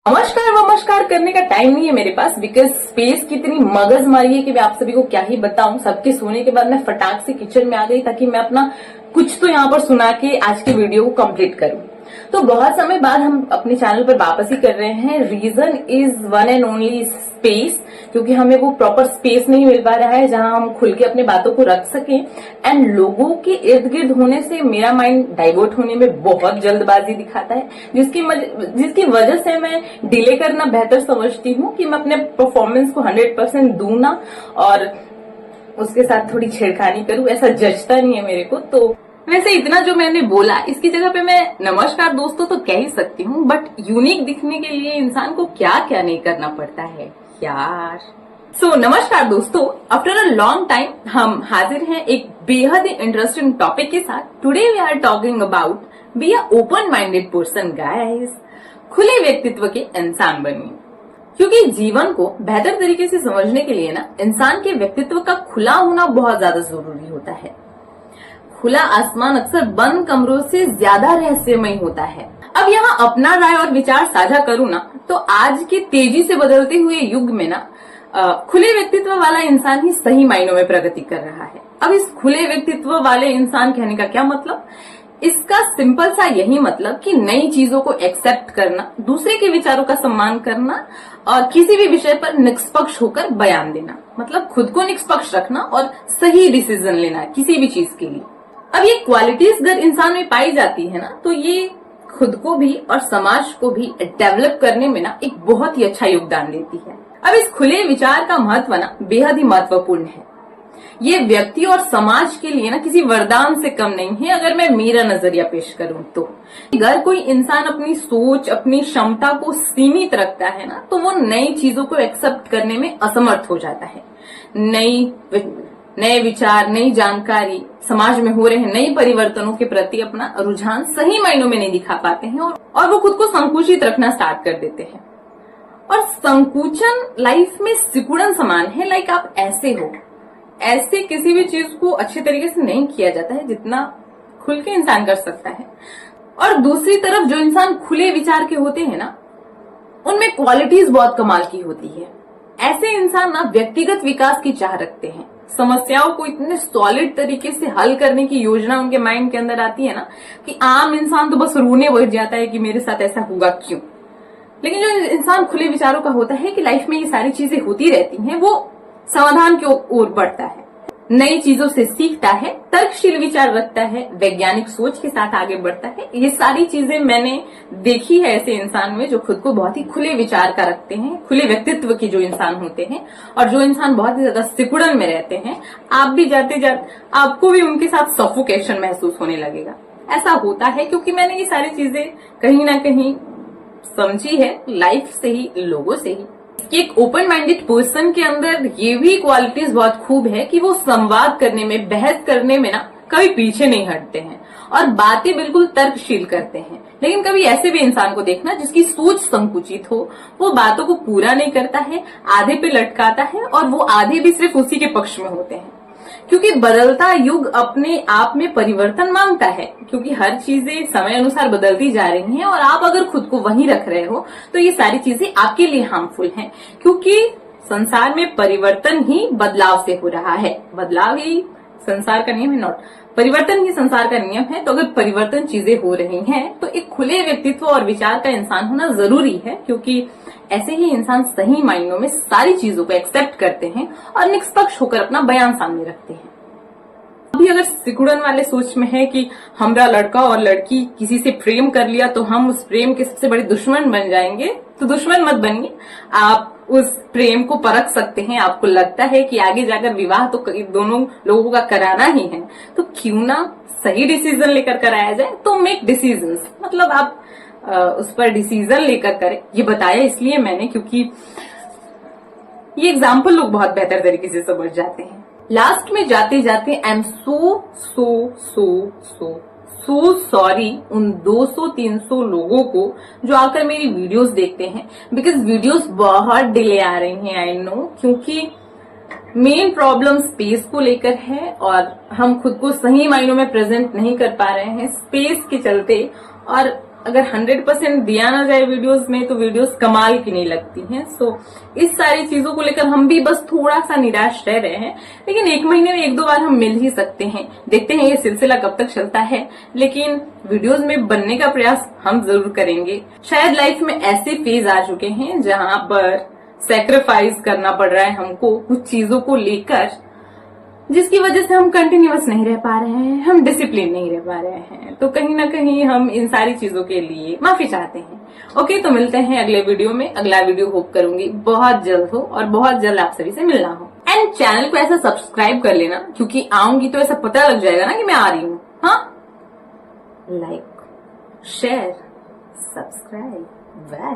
नमस्कार वमस्कार करने का टाइम नहीं है मेरे पास, बिकॉज स्पेस की इतनी मगजमारी है कि मैं आप सभी को क्या ही बताऊं। सबके सोने के बाद मैं फटाक से किचन में आ गई ताकि मैं अपना कुछ तो यहाँ पर सुना के आज की वीडियो को कंप्लीट करूं। तो बहुत समय बाद हम अपने चैनल पर वापस ही कर रहे हैं। Reason is one and only space, क्योंकि हमें वो प्रॉपर स्पेस नहीं मिल पा रहा है जहां हम खुल के अपने बातों को रख सकें। एंड लोगों के इर्द गिर्द होने से मेरा माइंड डाइवर्ट होने में बहुत जल्दबाजी दिखाता है, जिसकी वजह से मैं डिले करना बेहतर समझती हूँ कि मैं अपने परफॉर्मेंस को 100% दूं ना, और उसके साथ थोड़ी छेड़खानी करूं। ऐसा जचता नहीं है मेरे को। तो वैसे इतना जो मैंने बोला, इसकी जगह पे मैं नमस्कार दोस्तों तो कह ही सकती हूँ, बट यूनिक दिखने के लिए इंसान को क्या क्या नहीं करना पड़ता है यार। सो नमस्कार दोस्तों, आफ्टर अ लॉन्ग टाइम हम हाजिर हैं एक बेहद ही इंटरेस्टिंग टॉपिक के साथ। Today we are talking about be a open minded person guys. खुले व्यक्तित्व के इंसान बनिए, क्योंकि जीवन को बेहतर तरीके से समझने के लिए ना इंसान के व्यक्तित्व का खुला होना बहुत ज्यादा जरूरी होता है। खुला आसमान अक्सर बंद कमरों से ज्यादा रहस्यमय होता है। अब यहाँ अपना राय और विचार साझा करूँ ना, तो आज के तेजी से बदलते हुए युग में ना खुले व्यक्तित्व वाला इंसान ही सही मायनों में प्रगति कर रहा है। अब इस खुले व्यक्तित्व वाले इंसान कहने का क्या मतलब? इसका सिंपल सा यही मतलब कि नई चीजों को एक्सेप्ट करना, दूसरे के विचारों का सम्मान करना और किसी भी विषय पर निष्पक्ष होकर बयान देना। मतलब खुद को निष्पक्ष रखना और सही डिसीजन लेना किसी भी चीज के लिए। अब ये क्वालिटीज अगर इंसान में पाई जाती है ना, तो ये खुद को भी और समाज को भी डेवलप करने में ना एक बहुत ही अच्छा योगदान देती है। अब इस खुले विचार का महत्व ना बेहद ही महत्वपूर्ण है। ये व्यक्ति और समाज के लिए ना किसी वरदान से कम नहीं है। अगर मैं मेरा नजरिया पेश करूं तो अगर कोई इंसान अपनी सोच, अपनी क्षमता को सीमित रखता है ना, तो वो नई चीजों को एक्सेप्ट करने में असमर्थ हो जाता है। नए विचार, नई जानकारी, समाज में हो रहे नए परिवर्तनों के प्रति अपना रुझान सही मायनों में नहीं दिखा पाते हैं और वो खुद को संकुचित रखना स्टार्ट कर देते हैं। और संकुचन लाइफ में सिकुड़न समान है। लाइक आप ऐसे हो, ऐसे किसी भी चीज को अच्छे तरीके से नहीं किया जाता है जितना खुल के इंसान कर सकता है। और दूसरी तरफ जो इंसान खुले विचार के होते हैं ना, उनमें क्वालिटीज बहुत कमाल की होती है। ऐसे इंसान ना व्यक्तिगत विकास की चाह रखते हैं। समस्याओं को इतने सॉलिड तरीके से हल करने की योजना उनके माइंड के अंदर आती है ना, कि आम इंसान तो बस रोने बैठ जाता है कि मेरे साथ ऐसा होगा क्यों। लेकिन जो इंसान खुले विचारों का होता है कि लाइफ में ये सारी चीजें होती रहती हैं, वो समाधान की ओर बढ़ता है, नई चीजों से सीखता है, तर्कशील विचार रखता है, वैज्ञानिक सोच के साथ आगे बढ़ता है। ये सारी चीजें मैंने देखी है ऐसे इंसान में जो खुद को बहुत ही खुले विचार का रखते हैं, खुले व्यक्तित्व के जो इंसान होते हैं। और जो इंसान बहुत ही ज्यादा सिकुड़न में रहते हैं, आप भी जाते जाते आपको भी उनके साथ सफोकेशन महसूस होने लगेगा। ऐसा होता है क्योंकि मैंने ये सारी चीजें कहीं ना कहीं समझी है, लाइफ से ही, लोगों से ही। एक ओपन माइंडेड पर्सन के अंदर ये भी क्वालिटीज बहुत खूब है कि वो संवाद करने में, बहस करने में ना कभी पीछे नहीं हटते हैं और बातें बिल्कुल तर्कशील करते हैं। लेकिन कभी ऐसे भी इंसान को देखना जिसकी सोच संकुचित हो, वो बातों को पूरा नहीं करता है, आधे पे लटकाता है और वो आधे भी सिर्फ उसी के पक्ष में होते हैं। क्योंकि बदलता युग अपने आप में परिवर्तन मांगता है, क्योंकि हर चीजें समय अनुसार बदलती जा रही हैं और आप अगर खुद को वहीं रख रहे हो तो ये सारी चीजें आपके लिए हार्मफुल हैं। क्योंकि संसार में परिवर्तन ही बदलाव से हो रहा है। बदलाव ही संसार का नियम है, नॉट परिवर्तन ही संसार का नियम है। तो अगर परिवर्तन चीजें हो रही हैं तो एक खुले व्यक्तित्व और विचार का इंसान होना जरूरी है, क्योंकि ऐसे ही इंसान सही मायनों में सारी चीजों को एक्सेप्ट करते हैं और निष्पक्ष होकर अपना बयान सामने रखते हैं। अभी अगर सिकुड़न वाले सोच में है कि हमारा लड़का और लड़की किसी से प्रेम कर लिया तो हम उस प्रेम के सबसे बड़े दुश्मन बन जाएंगे, तो दुश्मन मत बनिए। आप उस प्रेम को परख सकते हैं। आपको लगता है कि आगे जाकर विवाह तो दोनों लोगों का कराना ही है, तो क्यों ना सही डिसीजन लेकर कराया जाए। तो मेक डिसीजंस, मतलब आप उस पर डिसीजन लेकर करें। ये बताया इसलिए मैंने क्योंकि ये एग्जाम्पल लोग बहुत बेहतर तरीके से समझ जाते हैं। लास्ट में जाते जाते आई एम सो सॉरी उन 200-300 लोगों को जो आकर मेरी वीडियोस देखते हैं, बिकॉज वीडियोस बहुत डिले आ रही हैं। आई नो, क्योंकि मेन प्रॉब्लम स्पेस को लेकर है और हम खुद को सही मायनों में प्रेजेंट नहीं कर पा रहे हैं स्पेस के चलते। और अगर 100% दिया ना जाए वीडियोस में तो वीडियोस कमाल की नहीं लगती हैं। सो इस सारी चीजों को लेकर हम भी बस थोड़ा सा निराश रह रहे हैं, लेकिन 1 महीने में 1-2 बार हम मिल ही सकते हैं। देखते हैं ये सिलसिला कब तक चलता है, लेकिन वीडियोस में बनने का प्रयास हम जरूर करेंगे। शायद लाइफ में ऐसे फेज आ चुके हैं जहां पर सैक्रिफाइस करना पड़ रहा है हमको कुछ चीजों को लेकर, जिसकी वजह से हम कंटिन्यूअस नहीं रह पा रहे हैं, हम डिसिप्लिन नहीं रह पा रहे हैं। तो कहीं ना कहीं हम इन सारी चीजों के लिए माफी चाहते हैं। ओके, तो मिलते हैं अगले वीडियो में। अगला वीडियो होप करूंगी बहुत जल्द हो और बहुत जल्द आप सभी से मिलना हो। एंड चैनल को ऐसा सब्सक्राइब कर लेना, क्योंकि आऊंगी तो ऐसा पता लग जाएगा ना कि मैं आ रही हूँ। हाँ, लाइक, शेयर, सब्सक्राइब। बाय।